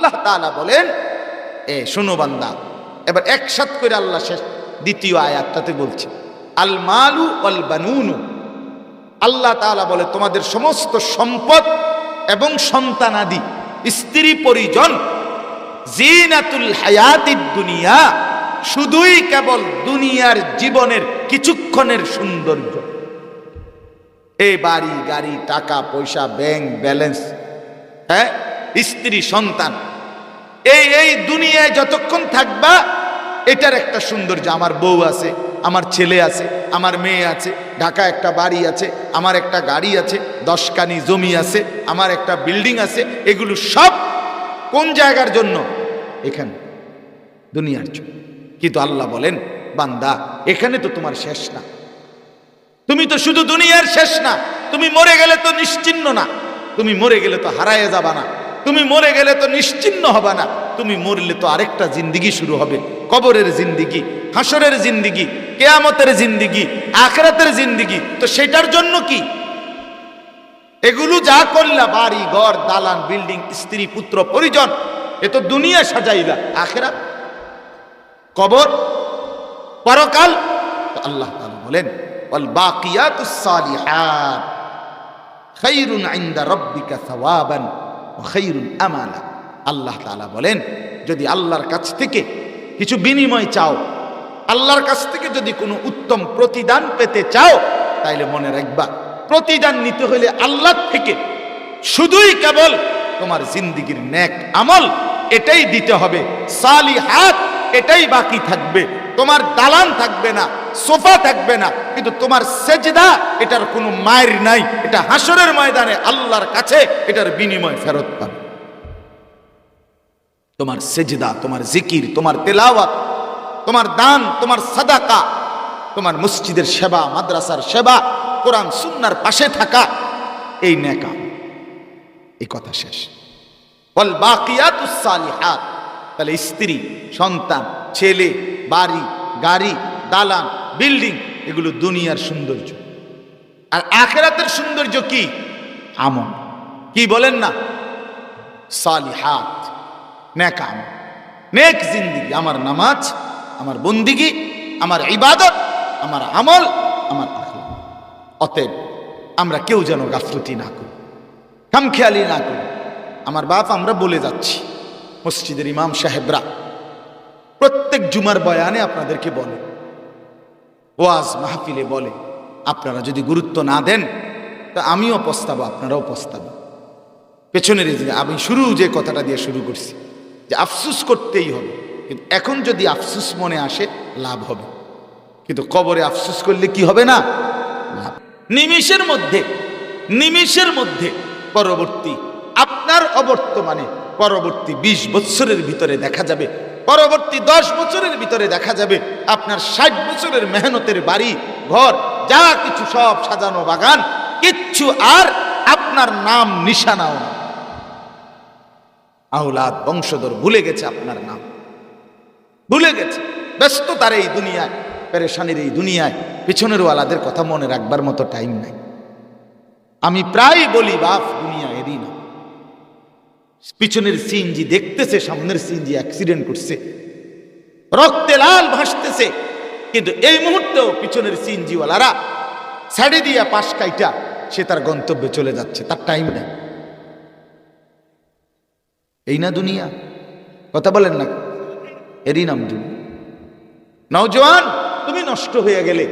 আল্লাহ তাআলা বলেন, শোনো বান্দা, এবার একসাথ করে আল্লাহ শেষ দ্বিতীয় আয়াতটাতে বলছে, আল মালু ওয়াল বানুনু, আল্লাহ তাআলা বলে তোমাদের সমস্ত সম্পদ এবং সন্তানাদি, স্ত্রী পরিজন, জিনাতুল হায়াতিদ দুনিয়া, শুধুই কেবল দুনিয়ার জীবনের কিছুক্ষণের সৌন্দর্য। এই বাড়ি গাড়ি, টাকা পয়সা, ব্যাংক ব্যালেন্স, স্ত্রী সন্তান, এই দুনিয়ায় যতক্ষণ থাকবা এটার একটা সৌন্দর্য। আমার বউ আছে, আমার ছেলে আছে, আমার মেয়ে আছে, ঢাকা একটা বাড়ি আছে, আমার একটা গাড়ি আছে, 10 কানি জমি আছে, আমার একটা বিল্ডিং আছে, এগুলো সব কোন জায়গার জন্য? এখানে, দুনিয়ার জন্য। কিন্তু আল্লাহ বলেন, বান্দা এখানে তো তোমার শেষ না, তুমি তো শুধু দুনিয়ার শেষ না, তুমি মরে গেলে তো নিশ্চিহ্ন না, তুমি মরে গেলে তো হারায়ে যাবা না, তুমি মরে গেলে তো নিশ্চিহ্ন হবে না, তুমি মরলে তো আরেকটা জিন্দিগি শুরু হবে, কবরের জিন্দিগি, হাসরের জিন্দিগি, কিয়ামতের জিন্দিগি, আখিরাতের জিন্দিগি। তো সেটার জন্য কি এগুলো যা করলা, বাড়ি ঘর দালান বিল্ডিং, স্ত্রী পুত্র পরিজন, এ তো দুনিয়া সাজাইলা, আখিরাত, কবর, পরকাল। তো আল্লাহ তাআলা বলেন, ওয়াল বাকিয়াতুস সালিহাত খায়রুন ইনদা রাব্বিকা সাওয়াবান ওয়া খায়রুন আমালা। আল্লাহ তাআলা বলেন, যদি আল্লাহর কাছ থেকে কিছু বিনিময় চাও, আল্লাহর কাছ থেকে যদি কোনো উত্তম প্রতিদান পেতে চাও, তাইলে মনে রাখবা, প্রতিদান নিতে হলে আল্লাহ থেকে শুধুই কেবল তোমার জিন্দেগীর নেক আমল এটাই দিতে হবে, সালিহাত এটাই বাকি থাকবে। তোমার দালান থাকবে না, সোফা থাকবে না, কিন্তু তোমার সেজদা, এটার কোনো মায়ের নাই, এটা হাসরের ময়দানে আল্লাহর কাছে এটার বিনিময় ফেরত পাবে। তোমার সেজদা, তোমার জিকির, তোমার তেলাওয়াত, তোমার দান, তোমার সাদাকা, তোমার মসজিদের সেবা, মাদ্রাসার সেবা, কোরআন সুন্নাহর পাশে থাকা, এই নেক আমল। এই কথা শেষ। ওয়াল বাকিয়াতুস সালিহাত, তাহলে স্ত্রী সন্তান ছেলে বাড়ি গাড়ি দালান বিল্ডিং, এগুলো দুনিয়ার সৌন্দর্য। আর আখিরাতের সৌন্দর্য কি? আমল। কি বলেন না? সালিহাত, নেক আমল, নেক জিন্দেগি, আমার নামাজ, আমার বন্দিগি, আমার ইবাদত, আমার আমল, আমার আখলাক। অতএব আমরা কেউ যেন গাফলতি না করি, খামখেয়ালি না করি। আমার বাপ, আমরা বলে যাচ্ছি, মসজিদের ইমাম সাহেবরা প্রত্যেক জুমার বয়ানে আপনাদেরকে বলে, ওয়াজ মাহফিলে বলে, আপনারা যদি গুরুত্ব না দেন তা আমিও পস্তাবো, আপনারাও পস্তাবো। পেছনের আমি যে কথাটা দিয়ে শুরু করছি, যে আফসুস করতেই হবে, কিন্তু এখন যদি আফসুস মনে আসে লাভ হবে, কিন্তু কবরে আফসুস করলে কি হবে না? লাভ। নিমিষের মধ্যে পরবর্তী আপনার অবর্তমানে পরবর্তী 20 বছরের ভিতরে দেখা যাবে, পরবর্তী 10 বছরের ভিতরে দেখা যাবে আপনার 60 বছরের মেহনতের বাড়ি ঘর যা কিছু সব সাজানো বাগান, কিচ্ছু আর আপনার নাম নিশানাও না। আওলাদ বংশধর ভুলে গেছে আপনার নাম, ভুলে গেছে। ব্যস্ততার এই দুনিয়ায়, পেরেশানির এই দুনিয়ায় পিছনের ওয়ালাদের কথা মনে রাখবার মতো টাইম নাই। আমি প্রায় বলি, বাপ, দুনিয়া এরই না। পিছনের সিএনজি দেখতেছে, সামনের সিএনজি অ্যাক্সিডেন্ট করছে, রক্তে লাল ভাসতেছে, কিন্তু এই মুহূর্তেও পিছনের সিএনজি ওয়ালারা ছাড়ে দিয়া পাশ কাইটা সে তার গন্তব্যে চলে যাচ্ছে, তার টাইম নেই। এই না দুনিয়া? কথা বলেন না? এরই নাম দুনিয়া। নওজোয়ান, তুমি নষ্ট হয়ে গেলে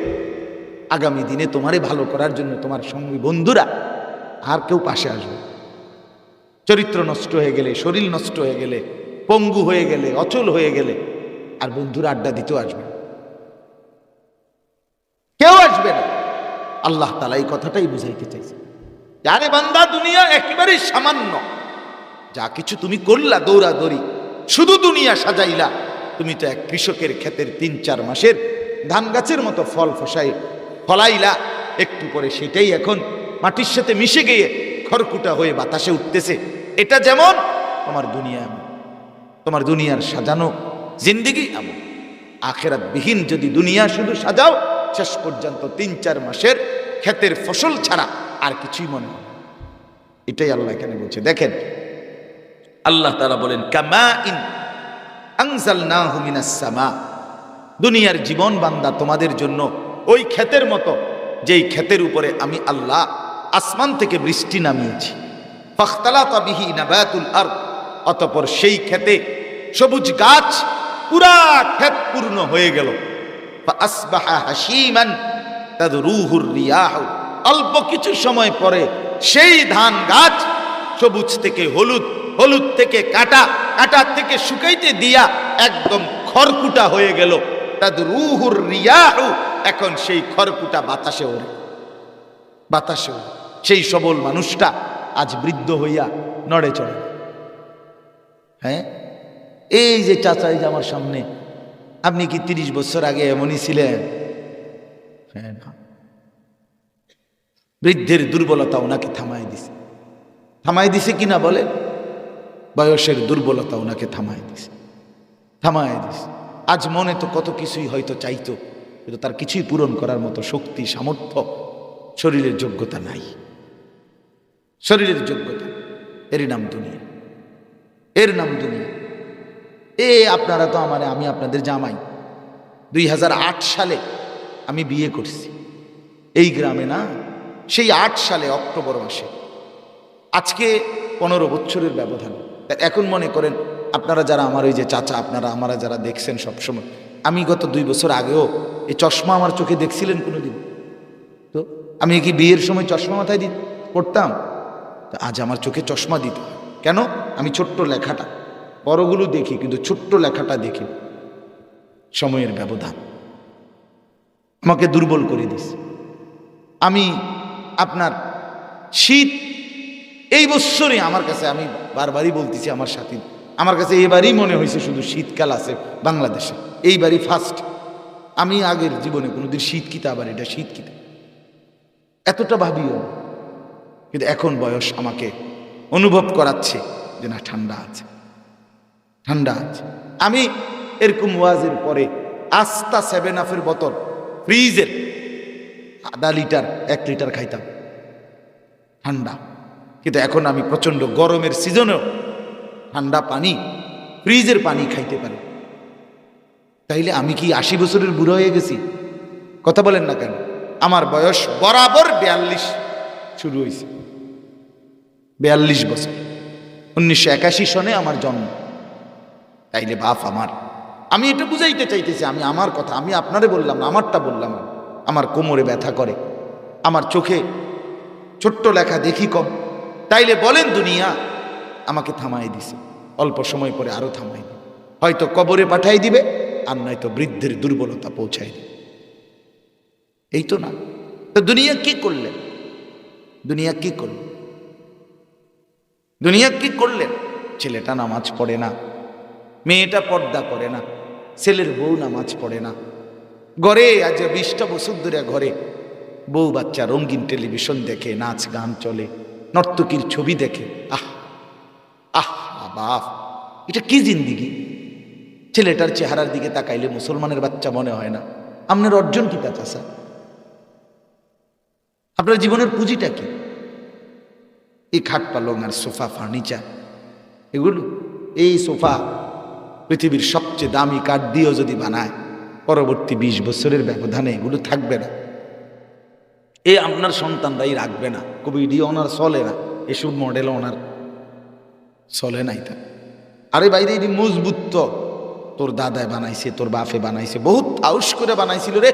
আগামী দিনে তোমারে ভালো করার জন্য তোমার সঙ্গী বন্ধুরা আর কেউ পাশে আসবে। চরিত্র নষ্ট হয়ে গেলে, শরীর নষ্ট হয়ে গেলে, পঙ্গু হয়ে গেলে, অচল হয়ে গেলে আর বন্ধুরা আড্ডা দিতেও আসবে না, কেউ আসবে না। আল্লাহ তাআলা এই কথাটাই বুঝাইতে চাইছে, আরে বান্দা, দুনিয়া একেবারেই সামান্য। যা কিছু তুমি করলা দৌড়াদৌড়ি, শুধু দুনিয়া সাজাইলা, তুমি তো এক কৃষকের ক্ষেতের 3-4 মাসের ধান গাছের মতো ফল ফলাইলা, একটু পরে সেটাই এখন মাটির সাথে মিশে গিয়ে খড়কুটা হয়ে বাতাসে উঠতেছে। এটা যেমন তোমার দুনিয়া এমন, তোমার দুনিয়ার সাজানো জিন্দেগি এমন। আখিরাত বিহীন যদি দুনিয়া শুধু সাজাও, শেষ পর্যন্ত 3-4 মাসের ক্ষেতের ফসল ছাড়া আর কিছুই মনে হয়। এটাই আল্লাহ এখানে বলছে। দেখেন, আল্লাহ তাআলা বলেন কামাইন আনজালনাহু মিনাস সামা, দুনিয়ার জীবন বান্দা তোমাদের জন্য ওই ক্ষেতের মতো, যেই ক্ষেতের উপরে আমি আল্লাহ আসমান থেকে বৃষ্টি নামিয়েছি। ফাখতালাতা বিহি নাবাতুল আরদ, অতঃপর সেই ক্ষেতে সবুজ গাছ পুরা ক্ষেত পূর্ণ হয়ে গেল। ফাআসবাহা হাসিমান তাদরুহুর রিয়াহ, অল্প কিছু সময় পরে সেই ধান গাছ সবুজ থেকে হলুদ, হলুদ থেকে কাটা, কাটা থেকে শুকাইতে দিয়া একদম খড়কুটা হয়ে গেল। তাদরুহুর রিয়াহ, এখন সেই খড়কুটা বাতাসে ওড়ে, বাতাসে ওড়ে। সেই সবল মানুষটা আজ বৃদ্ধ হইয়া নড়ে চড়ে। হ্যাঁ, এই যে চাচা, এই যে আমার সামনে, আপনি কি 30 বছর আগে এমনই ছিলেন? হ্যাঁ না, বৃদ্ধের দুর্বলতা ওনাকে থামাই দিছে। থামাই দিছে কিনা বলে, বয়সের দুর্বলতা ওনাকে থামাই দিছে, থামাই দিছে। আজ মনে তো কত কিছুই হয়তো চাইতো, কিন্তু তার কিছুই পূরণ করার মতো শক্তি, সামর্থ্য, শরীরের যোগ্যতা নাই, শরীরের যোগ্যতা। এরই নাম দুনিয়া, এর নাম দুনিয়া। আপনারা তো আমি আপনাদের জামাই। 2008 সালে আমি বিয়ে করছি এই গ্রামে, না সেই 8 সালে অক্টোবর মাসে। আজকে 15 বছরের ব্যবধান। এখন মনে করেন আপনারা যারা আমার ওই যে চাচা, আপনারা আমরা যারা দেখছেন সবসময়, আমি গত 2 বছর আগেও এই চশমা আমার চোখে দেখছিলেন কোনোদিন? তো আমি কি বিয়ের সময় চশমা মাথায় পড়তাম? তো আজ আমার চোখে চশমা দিতে হয় কেন? আমি ছোট্ট লেখাটা, বড়গুলো দেখি কিন্তু ছোট্ট লেখাটা দেখি। সময়ের ব্যবধান আমাকে দুর্বল করে দিস। আমি আপনার শীত এই বৎসরে আমার কাছে, আমি বারবারই বলতেছি আমার সাথী, আমার কাছে এবারই মনে হয়েছে শুধু শীতকাল আছে বাংলাদেশে, এইবারই ফার্স্ট। আমি আগের জীবনে কোনোদিন শীত কিতা, আবার এটা শীত কিতা এতটা ভাবিও, কিন্তু এখন বয়স আমাকে অনুভব করাচ্ছে যে না, ঠান্ডা আছে, ঠান্ডা আছে। আমি এরকম ওয়াজের পরে আস্তা 7 আপের বোতল ফ্রিজের আধা লিটার 1 লিটার খাইতাম ঠান্ডা, কিন্তু এখন আমি প্রচন্ড গরমের সিজনেও ঠান্ডা পানি, ফ্রিজের পানি খাইতে পারি। তাইলে আমি কি 80 বছরের বুড়ো হয়ে গেছি? কথা বলেন না কেন? আমার বয়স বরাবর 42 শুরু হয়েছে, 42 বছর। 1981 সনে আমার জন্ম। তাইলে বাপ আমার, আমি এটা বুঝাইতে চাইতেছি, আমি আমার কথা, আমি আপনারে বললাম না, আমারটা বললাম। আমার কোমরে ব্যথা করে, আমার চোখে ছোট্ট লেখা দেখি কম। তাইলে বলেন দুনিয়া আমাকে থামাই দিছে, অল্প সময় পরে আরো থামাই দিবে, হয়তো কবরে পাঠাই দিবে, আর নয়তো বৃদ্ধের দুর্বলতা পৌঁছাই দিবে। এই তো না? তো দুনিয়া কি করলেন? দুনিয়া কি করলেন? দুনিয়া কি করলেন? ছেলেটা নামাজ পড়ে না, মেয়েটা পর্দা করে না, ছেলের বউ নামাজ পড়ে না, ঘরে আজ 20টা বছর ধরে ঘরে বউ বাচ্চা রঙিন টেলিভিশন দেখে, নাচ গান চলে, নর্তকীর ছবি দেখে। আহ আহ বাপ, এটা কি জিন্দিগি? ছেলেটার চেহারার দিকে তাকাইলে মুসলমানের বাচ্চা মনে হয় না। আপনার অর্জন কি তা চাষা? আপনার জীবনের পুঁজিটা কি? এই খাট পালং আর সোফা, ফার্নিচার, এগুলো, এই সোফা পৃথিবীর সবচেয়ে দামি কাঠ দিয়েও যদি বানায়, পরবর্তী 20 বছরের ব্যবধানে এগুলো থাকবে না। আপনার সন্তানরাই রাখবে না, কবিডি ওনার চলে না, এসব মডেল ওনার চলে নাই। তা আরে বাইরে এটি মজবুত, তো তোর দাদায় বানাইছে, তোর বাপে বানাইছে, বহুত আউশ করে বানাইছিল রে।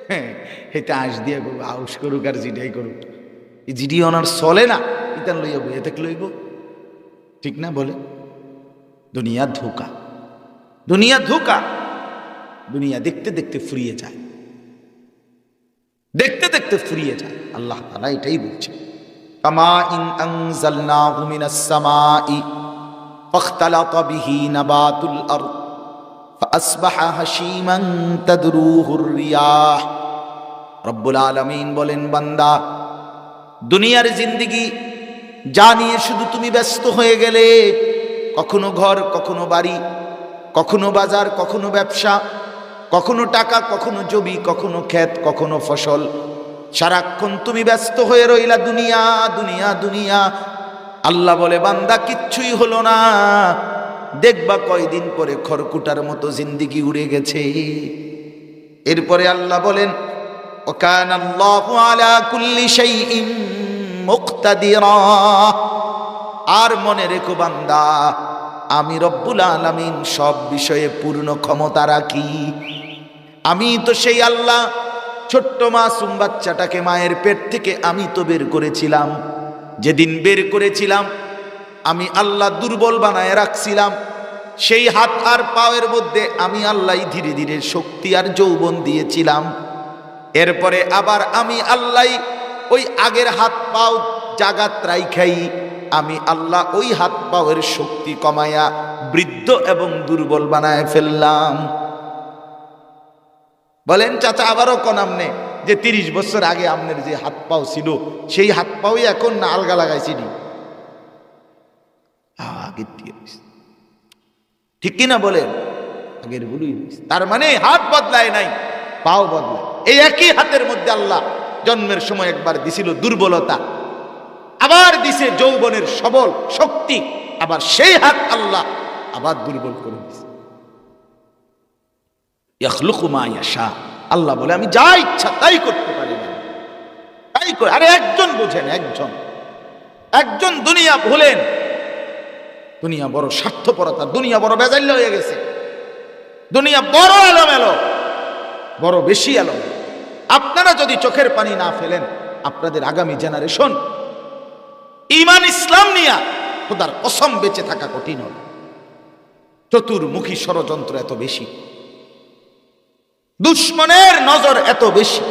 হ্যাঁ, এটা আঁশ দিয়ে আউশ করুক আর জিডাই করুক, এই জিডি ওনার চলে না, ইতান লইয়া বইয়া থাক লইব, ঠিক না? বলে দুনিয়া ধোকা, দুনিয়া ধোকা। দুনিয়া দেখতে দেখতে ফুরিয়ে যায়, দেখতে দেখতে ফুরিয়ে যায়। আল্লাহ তাআলা এটাই বলছে, কামা ইন আনজালনাহু মিনাস সামাই ফাখতালাতা বিহি নাবাতুল আরদ ফাআসবাহা হাশীমান তাদরুহুর রিয়াহ। রব্বুল আলামিন বলেন, বান্দা, দুনিয়ার জিন্দেগি যা নিয়ে শুধু তুমি ব্যস্ত হয়ে গেলে, কখনো ঘর, কখনো বাড়ি, কখনো বাজার, কখনো ব্যবসা, কখনো টাকা, কখনো জমি, কখনো ক্ষেত, কখনো ফসল, সারাক্ষণ তুমি ব্যস্ত হয়ে রইলা দুনিয়া দুনিয়া দুনিয়া। আল্লাহ বলে বান্দা কিচ্ছুই হলো না, দেখবা কয়দিন পরে খড়কুটার মতো জিন্দিগি উড়ে গেছে। এরপরে আল্লাহ বলেন ওয়াকানাল্লাহু আলা কুল্লি শাইইন মুকতাদিরা, আর মনে রেখো বান্দা আমি রব্বুল আলামিন সব বিষয়ে পূর্ণ ক্ষমতা রাখি। আমি তো সেই আল্লাহ, ছোট্ট মাসুম বাচ্চাটাকে মায়ের পেট থেকে আমি তো বের করেছিলাম। যেদিন বের করেছিলাম আমি আল্লাহ দুর্বল বানায় রাখছিলাম। সেই হাত আর পায়ের মধ্যে আমি আল্লাহ ধীরে ধীরে শক্তি আর যৌবন দিয়েছিলাম। এরপরে আবার আমি আল্লাহ ওই আগের হাত পাও জাগাত রাইখাই আমি আল্লাহ ওই হাত পাওয়ের শক্তি কমায়া বৃদ্ধ এবং দুর্বল বানায় ফেললাম। বলেন চাচা আবারও কোন আমনে যে 30 বছর আগে আমনের যে হাত পাও ছিল সেই হাত পাওই এখন না আলগা লাগাইছি নি? ঠিক কিনা বলেন? আগের ভুলই। তার মানে হাত বদলায় নাই, পাও বদলায়। এই একই হাতের মধ্যে আল্লাহ জন্মের সময় একবার দিছিল দুর্বলতা, আবার দিছে যৌবনের সবল শক্তি, আবার সেই হাত আল্লাহ আবার দুর্বল করে দিছে। ইয়াখলুকু মা ইয়াশা, আল্লাহ বলে আমি যা ইচ্ছা তাই করতে পারি না, তাই করে। আরে একজন বুঝেন, একজন দুনিয়া ভুলেন। দুনিয়া বড় স্বার্থপরতা, দুনিয়া বড় বেজাল্য হয়ে গেছে, দুনিয়া বড় এলোমেলো, বড় বেশি এলোমেলো। আপনারা যদি চোখের পানি না ফেলেন আপনাদের আগামী জেনারেশন ঈমান ইসলাম নিয়ে খোদার কসম বেঁচে থাকা কঠিন হবে। চতুর্মুখী ষড়যন্ত্র এত বেশি, দুশ্মনের নজর এত বেশি,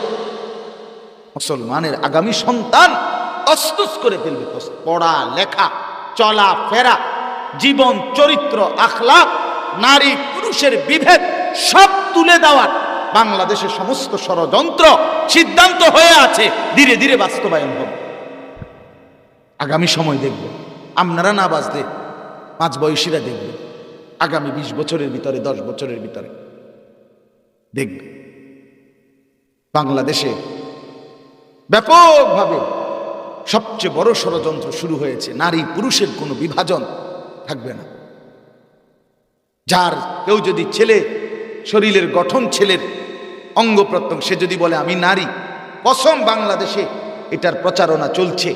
মুসলমানের আগামী সন্তান তসতস করে ফেলবে। পড়া লেখা, চলা ফেরা, জীবন চরিত্র, আখলাক, নারী পুরুষের বিভেদ সব তুলে দেওয়ার বাংলাদেশের সমস্ত ষড়যন্ত্র সিদ্ধান্ত হয়ে আছে, ধীরে ধীরে বাস্তবায়ন হবে। আগামী সময় দেখবে, আপনারা না বাঁচলে মাঝ বয়সীরা দেখবে আগামী 20 বছরের ভিতরে, 10 বছরের ভিতরে দেখবে বাংলাদেশে ব্যাপকভাবে সবচেয়ে বড় ষড়যন্ত্র শুরু হয়েছে। নারী পুরুষের কোনো বিভাজন থাকবে না। যার কেউ যদি ছেলে, শরীরের গঠন ছেলের অঙ্গ প্রত্যঙ্গ, সে যদি বলে আমি নারী, কসম বাংলাদেশে এটার প্রচারণা চলছে,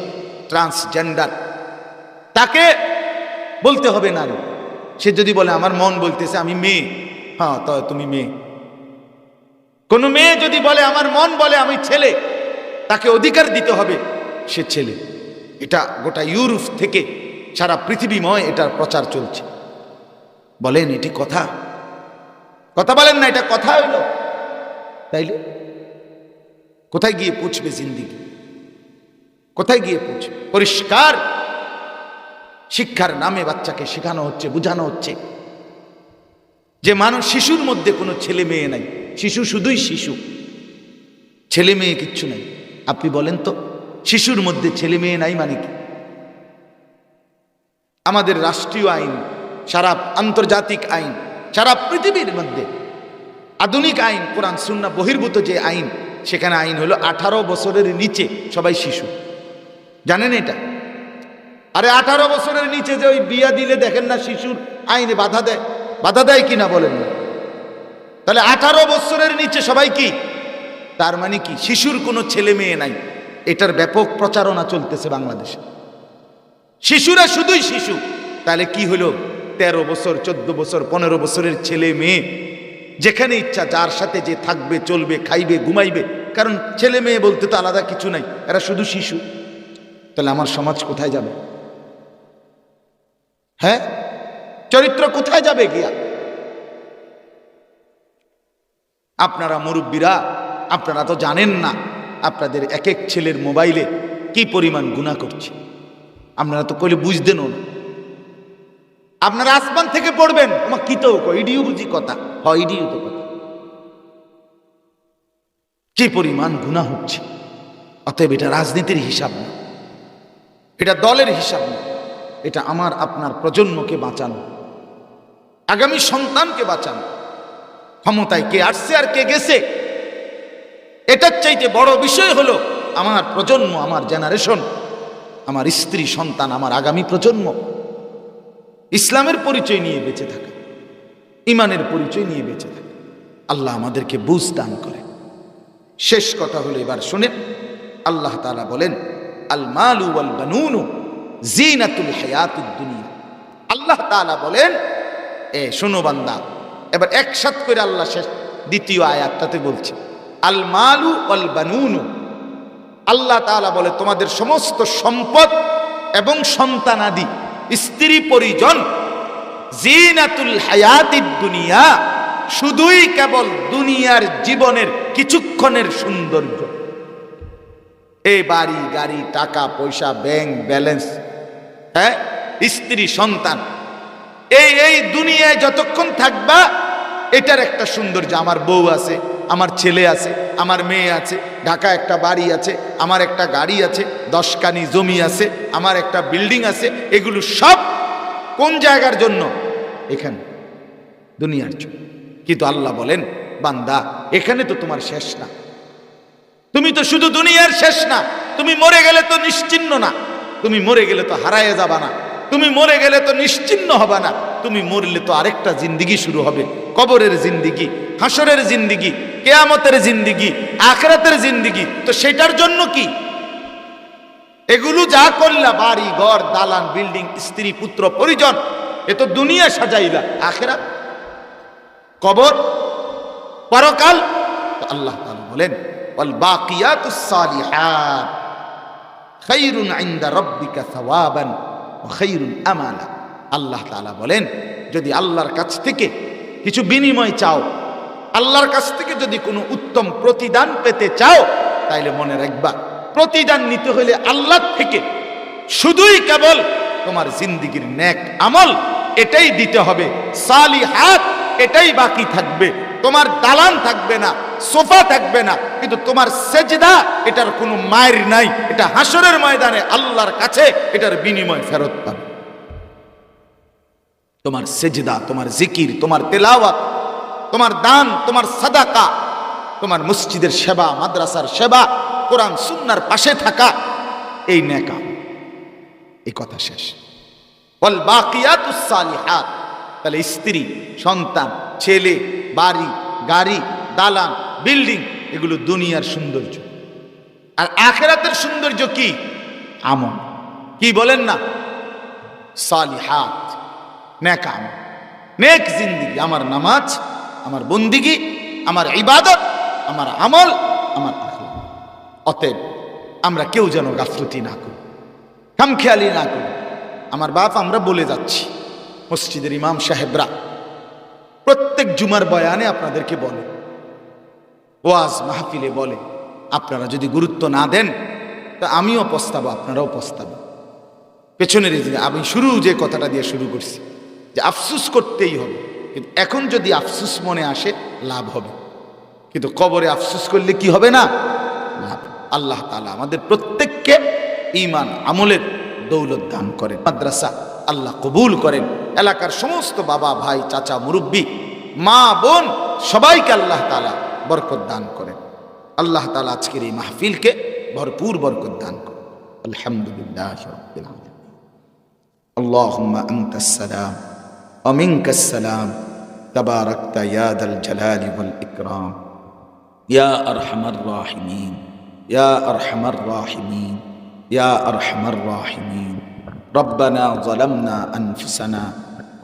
ট্রান্সজেন্ডার, তাকে বলতে হবে নারী। সে যদি বলে আমার মন বলতেছে আমি মেয়ে, হ্যাঁ তো তুমি মেয়ে। কোন মেয়ে যদি বলে আমার মন বলে আমি ছেলে, তাকে অধিকার দিতে হবে সে ছেলে। এটা গোটা ইউরোপ থেকে সারা পৃথিবীময় এটার প্রচার চলছে। বলেন এটি কথা? কথা বলেন না, এটা কথা হইল? তাইলে কোথায় গিয়ে পৌঁছবে জিন্দিগি? কোথায় গিয়ে পৌঁছবে? পরিষ্কার শিক্ষার নামে বাচ্চাকে শেখানো হচ্ছে, বোঝানো হচ্ছে যে মানুষ, শিশুর মধ্যে কোনো ছেলে মেয়ে নাই, শিশু শুধুই শিশু, ছেলে মেয়ে কিচ্ছু নাই। আপনি বলেন তো শিশুর মধ্যে ছেলে মেয়ে নাই মানে কি? আমাদের রাষ্ট্রীয় আইন, সারা আন্তর্জাতিক আইন, সারা পৃথিবীর মধ্যে আধুনিক আইন, কোরআন সুন্নাহ বহির্ভূত যে আইন, সেখানে আইন হলো 18 বছরের নিচে সবাই শিশু। জানেন এটা? আরে 18 বছরের নিচে যে ওই বিয়া দিলে দেখেন না শিশুর আইনে বাধা দেয়, বাধা দেয় কিনা বলেন না? তাহলে 18 বছরের নিচে সবাই কি? তার মানে কি শিশুর কোনো ছেলে মেয়ে নাই। এটার ব্যাপক প্রচারণা চলতেছে বাংলাদেশে। শিশুরা শুধুই শিশু। তাহলে কি হলো? 13 বছর, 14 বছর, 15 বছরের ছেলে মেয়ে যেখানে ইচ্ছা যার সাথে যে থাকবে, চলবে, খাইবে, ঘুমাইবে, কারণ ছেলে মেয়ে বলতে তো আলাদা কিছু নাই, এরা শুধু শিশু। তাহলে আমার সমাজ কোথায় যাবে? হ্যাঁ, চরিত্র কোথায় যাবে গিয়া? আপনারা মুরব্বীরা, আপনারা তো জানেন না আপনাদের এক এক ছেলের মোবাইলে কি পরিমাণ গুনাহ করছে। আপনারা তো কইলে বুঝতেন না। আপনারা আসমান থেকে পড়বেন, আমার কি তো ইডিও বুঝি কথা হয়, ইডিও তো কথা, কি পরিমাণ গুনাহ হচ্ছে। অতএব এটা রাজনীতির হিসাব না, এটা দলের হিসাব না, এটা আমার আপনার প্রজন্মকে বাঁচানো, আগামী সন্তানকে বাঁচানো। ক্ষমতায় কে আসছে আর কে গেছে এটার চাইতে বড় বিষয় হলো আমার প্রজন্ম, আমার জেনারেশন আমার স্ত্রী সন্তান, আমার আগামী প্রজন্ম ইসলামের পরিচয় নিয়ে বেঁচে থাকে, ইমানের পরিচয় নিয়ে বেঁচে থাকে। আল্লাহ আমাদেরকে বুঝ দান করে। শেষ কথা হলো, এবার শুনেন, আল্লাহ তাআলা বলেন আল মালু ওয়াল বানুনু জিনাতুল হায়াতুদ দুনিয়া। আল্লাহ তাআলা বলেন, শোনো বান্দা, এবার একসাথ করে আল্লাহ শেষ দ্বিতীয় আয়াতটাতে বলছে আল মালু ওয়াল বানুনু। আল্লাহ তাআলা বলে তোমাদের সমস্ত সম্পদ এবং সন্তানাদি, স্ত্রী পরিজন, জিনাতুল হায়াতিদ দুনিয়া, শুধুই কেবল দুনিয়ার জীবনের কিছুক্ষণের সৌন্দর্য। এই বাড়ি গাড়ি, টাকা পয়সা, ব্যাংক ব্যালেন্স, হ্যাঁ, স্ত্রী সন্তান, এই দুনিয়ায় যতক্ষণ থাকবা এটার একটা সৌন্দর্য। আমার বউ আছে, আমার ছেলে আছে, আমার মেয়ে আছে, ঢাকা একটা বাড়ি আছে, আমার একটা গাড়ি আছে, 10 কানি জমি আছে, আমার একটা বিল্ডিং আছে। এগুলো সব কোন জায়গার জন্য? এখানে, দুনিয়ার জন্য। কিন্তু আল্লাহ বলেন, বান্দা, এখানে তো তোমার শেষ না। তুমি তো শুধু দুনিয়ার শেষ না, তুমি মরে গেলে তো নিশ্চিহ্ন না, তুমি মরে গেলে তো হারায় যাবা না, তুমি মরে গেলে তো নিশ্চিহ্ন হবে না। তুমি মরলে তো আরেকটা জিন্দিগি শুরু হবে, কবরের জিন্দিগি, হাসরের জিন্দিগি, কিয়ামতের জিন্দিগি, আখিরাতের জিন্দিগি। তো সেটার জন্য কি এগুলো যা করলা, বাড়ি ঘর দালান বিল্ডিং, স্ত্রী পুত্র পরিজন, এ তো দুনিয়া সাজাইলা, আখিরাত, কবর, পরকাল। তো আল্লাহ তাআলা বলেন ওয়াল বাকিয়াতুস সালিহাত খায়রুন ইনদা রাব্বিকা সাওয়াবান ওয়া খায়রুন আমালা। আল্লাহ তাআলা বলেন, যদি আল্লাহর কাছ থেকে কিছু বিনিময় চাও, আল্লাহর কাছ থেকে যদি কোনো উত্তম প্রতিদান পেতে চাও, তাইলে মনে রাখবা, প্রতিদান নিতে হলে আল্লাহ থেকে শুধুই কেবল তোমার জিন্দেগীর নেক আমল এটাই দিতে হবে, সালিহাত এটাই বাকি থাকবে। তোমার দালান থাকবে না, সোফা থাকবে না, কিন্তু তোমার সেজদা, এটার কোনো মায়ের নাই। এটা হাসরের ময়দানে আল্লাহর কাছে এটার বিনিময় ফেরত পাবে। তোমার সেজদা, তোমার জিকির, তোমার তেলাওয়াত, তোমার দান, তোমার সাদাকা, তোমার মসজিদের সেবা, মাদ্রাসার সেবা, কোরআন সুন্নাহর পাশে থাকা, এই নেক আমল। এই কথা শেষ। ওয়াল বাকিয়াতুস সালিহাত, তাহলে স্ত্রী সন্তান ছেলে বাড়ি গাড়ি দালান বিল্ডিং, এগুলো দুনিয়ার সৌন্দর্য। আর আখিরাতের সৌন্দর্য কি? আমল। কি বলেন না? সালিহাত, নেক আমল, নেক জিন্দেগি। আমার নামাজ, আমার বন্দিগি, আমার ইবাদত, আমার আমল, আমার আখলাক। অতএব আমরা কেউ যেন গাফলতি না করি, খামখেয়ালি না করি। আমার বাপ, আমরা বলে যাচ্ছি, মসজিদের ইমাম সাহেবরা প্রত্যেক জুমার বয়ানে আপনাদেরকে বলে, ওয়াজ মাহফিলে বলে, আপনারা যদি গুরুত্ব না দেন তা আমিও পস্তাবো, আপনারাও পস্তাবো। পেছনের আমি যে কথাটা দিয়ে শুরু করছি, যে আফসুস করতেই হবে, কিন্তু এখন যদি আফসুস মনে আসে লাভ হবে, কিন্তু কবরে আফসুস করলে কি হবে না? লাভ। আল্লাহ তাআলা আমাদের প্রত্যেককে ঈমান আমলের দৌলত দান করেন। মাদ্রাসা আল্লাহ কবুল করেন। এলাকার সমস্ত বাবা ভাই চাচা মুরব্বী মা বোন সবাইকে আল্লাহ তাআলা বরকত দান করেন। আল্লাহ তাআলা আজকের এই মাহফিলকে ভরপুর বরকত দান করেন। আলহামদুলিল্লাহি রাব্বিল আলামিন। আল্লাহুম্মা আনতাস সালাম ওয়া মিনকাস সালাম তাবারাকতা ইয়া দাল জালালি ওয়াল ইকরাম ইয়া আরহামার রাহিমিন ইয়া আরহামার রাহিমিন ইয়া আরহামার রাহিমিন। ربنا ظلمنا أنفسنا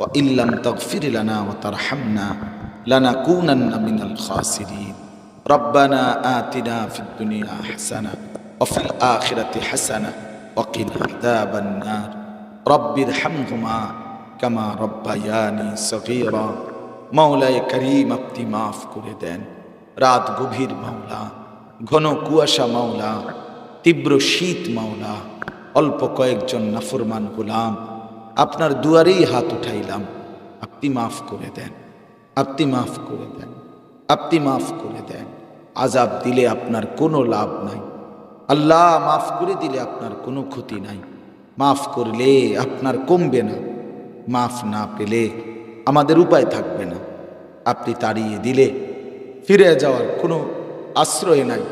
وإن لم تغفر لنا وترحمنا لنكونن من الخاسرين. ربنا آتنا في الدنيا حسنة وفي الآخرة حسنة وقنا عذاب النار. رب ارحمهما كما ربياني صغيرا. مولاي كريم আপনি মাফ করে দেন। রাত গভীর মাওলা, ঘন কুয়াশা মাওলা, তীব্র শীত মাওলা, অল্প কয়েকজন নাফরমান গোলাম আপনার দুয়ারেই হাত উঠাইলাম, আপনি মাফ করে দেন, আপনি মাফ করে দেন, আপনি মাফ করে দেন। আযাব দিলে আপনার কোনো লাভ নাই আল্লাহ, মাফ করে দিলে আপনার কোনো ক্ষতি নাই। মাফ করলে আপনার কমবে না, মাফ না পেলে আমাদের উপায় থাকবে না। আপনি তাড়িয়ে দিলে ফিরে যাওয়ার কোনো আশ্রয় নাই,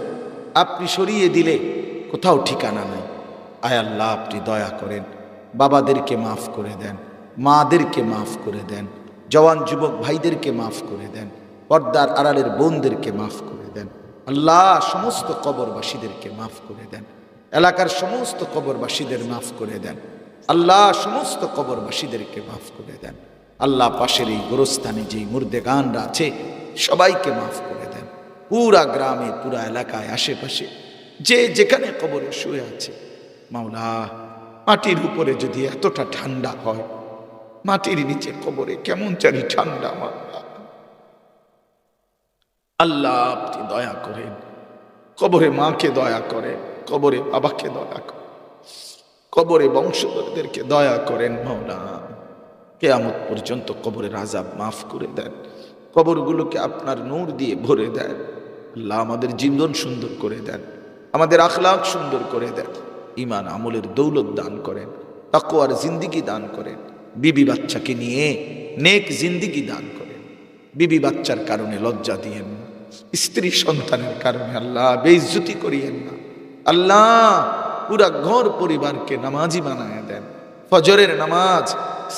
আপনি সরিয়ে দিলে কোথাও ঠিকানা নাই। আয় আল্লাহ আপনি দয়া করেন, বাবাদেরকে মাফ করে দেন, মাদেরকে মাফ করে দেন, জওয়ান যুবক ভাইদেরকে মাফ করে দেন, পর্দার আড়ালের বোনদেরকে মাফ করে দেন। আল্লাহ সমস্ত কবরবাসীদেরকে মাফ করে দেন, এলাকার সমস্ত কবরবাসীদের মাফ করে দেন। আল্লাহ সমস্ত কবরবাসীদেরকে মাফ করে দেন। আল্লাহ পাশের এই গোরস্থানে যেই মুর্দেগানরা আছে সবাইকে মাফ করে দেন। পুরা গ্রামে, পুরা এলাকায়, আশেপাশে যে যেখানে কবরে শুয়ে আছে, মাওলা মাটির উপরে যদি এতটা ঠান্ডা হয়, মাটির নিচে কবরে কেমন জানি ঠান্ডা। মাওলা আল্লাহ আপনি দয়া করেন, কবরে মাকে দয়া করেন, কবরে বাবাকে দয়া করেন, কবরে বংশধরদেরকে দয়া করেন। মাওলা কিয়ামত পর্যন্ত কবরের আযাব মাফ করে দেন, কবরগুলোকে আপনার নূর দিয়ে ভরে দেন। আল্লাহ আমাদের জীবন সুন্দর করে দেন, আমাদের আখলাক সুন্দর করে দেন, ঈমান আমলের দৌলত দান করেন, তাকওয়ার জিন্দেগি দান করেন, বিবি বাচ্চাকে নিয়ে নেক জিন্দেগি দান করেন। বিবি বাচ্চার কারণে লজ্জা দিয়েন না, স্ত্রী সন্তানের কারণে আল্লাহ বেইজ্জতি করিয়েন না। আল্লাহ পুরা ঘর পরিবারকে নামাজি বানায় দেন, ফজরের নামাজ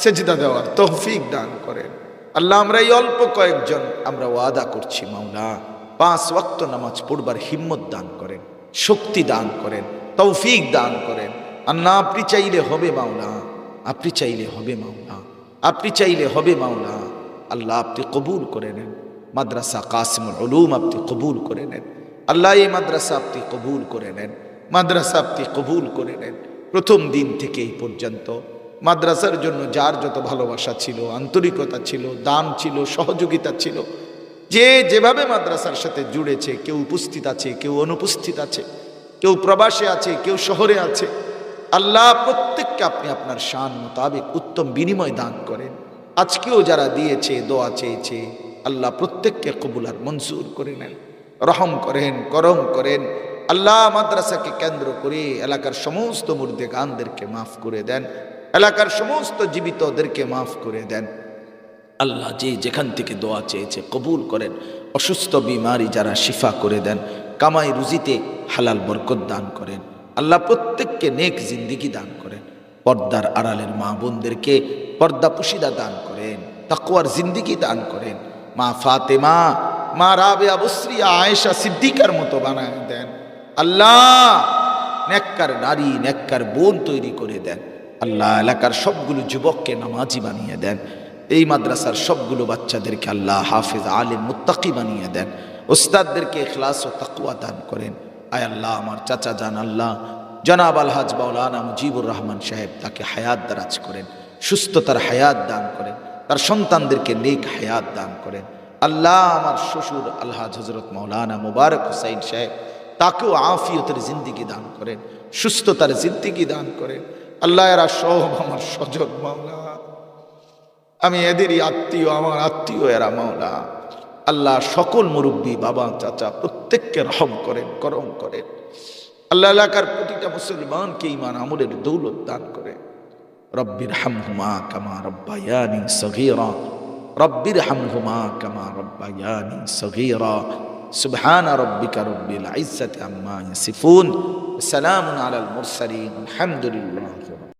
সেজদা দেওয়ার তৌফিক দান করেন। আল্লাহ আমরা এই অল্প কয়েকজন আমরা ওয়াদা করছি, মাওলা 5 ওয়াক্ত নামাজ পড়বার হিম্মত দান করেন, শক্তি দান করেন, তৌফিক দান করেন। আল্লাহ আপনি চাইলে হবে মাওলা, আপনি চাইলে হবে মাওলা, আপনি চাইলে হবে মাওলা। আল্লাহ আপনি কবুল করে নেন, মাদ্রাসা কাসিমুল উলুম আপনি কবুল করে নেন। আল্লাহ এই মাদ্রাসা আপনি কবুল করে নেন, মাদ্রাসা আপনি কবুল করে নেন। প্রথম দিন থেকে এই পর্যন্ত মাদ্রাসার জন্য যার যত ভালোবাসা ছিল, আন্তরিকতা ছিল, দান ছিল, সহযোগিতা ছিল, যে যেভাবে মাদ্রাসার সাথে জুড়েছে, কেউ উপস্থিত আছে, কেউ অনুপস্থিত আছে, কেউ প্রবাসে আছে, কেউ শহরে আছে, আল্লাহ প্রত্যেককে আপনি আপনার শান মোতাবেক উত্তম বিনিময় দান করেন। আজকেও যারা দিয়েছে, দোয়া চেয়েছে, আল্লাহ প্রত্যেককে কবুল আর মঞ্জুর করে নেন, রহম করেন, করম করেন। আল্লাহ মাদ্রাসাকে কেন্দ্র করে এলাকার সমস্ত মুর্দেগানদেরকে মাফ করে দেন, এলাকার সমস্ত জীবিতদেরকে মাফ করে দেন। আল্লাহ যে যেখান থেকে দোয়া চেয়েছে কবুল করেন, অসুস্থ বিমারি যারা শিফা করে দেন, কামাই রুজিতে হালাল বরকত দান করেন। আল্লাহ প্রত্যেককে নেক জিন্দেগি দান করেন, পর্দার আড়ালের মা বোনদেরকে পর্দা পুশিদা দান করেন, তাকওয়ার জিন্দেগি দান করেন। মা ফাতেমা, মা রাবেয়া বসরিয়া, আয়েশা সিদ্দিকার মতো বানায় দেন। আল্লাহ নেককার নারী, নেককার বোন তৈরি করে দেন। আল্লাহ এলাকার সবগুলো যুবককে নামাজি বানিয়ে দেন, এই মাদ্রাসার সবগুলো বাচ্চাদেরকে আল্লাহ হাফেজ, আলিম, মুত্তাকি বানিয়ে দেন, ওস্তাদদেরকে ইখলাস ও তাকওয়া দান করেন। আয় আল্লাহ আমার চাচা জান আল্লাহ জনাব আলহাজ মাওলানা মুজিবুর রহমান সাহেব, তাকে হায়াত দারাজ করেন, সুস্থতার হায়াত দান করেন, তার সন্তানদেরকে নেক হায়াত দান করেন। আল্লাহ আমার শ্বশুর আলহাজ হজরত মাওলানা মুবারক হুসাইন সাহেব, তাকেও আফিয়তের জিন্দেগি দান করেন, সুস্থতার জিন্দেগি দান করেন। আল্লাহ এরা সব আমার স্বজন মাওলা, আমি এদেরই আত্মীয়, আমার আত্মীয় এরা মাওলা। আল্লাহ সকল মুরব্বী, বাবা, চাচা প্রত্যেককে রহম করেন, করম করেন। আল্লাহ এলাকার প্রতিটা মুসলমানকে ঈমান আমলের দৌলত দান করেন। রব্বির হামহুমা কামা রব্বায়ানি সগীরা, রব্বির হামহুমা কামা রব্বায়ানি সগীরা। সুবহানা রব্বিকা রব্বিল ইজ্জাতি আম্মা ইয়াসিফুন, সালামুন আলাল মুরসালিন, আলহামদুলিল্লাহ।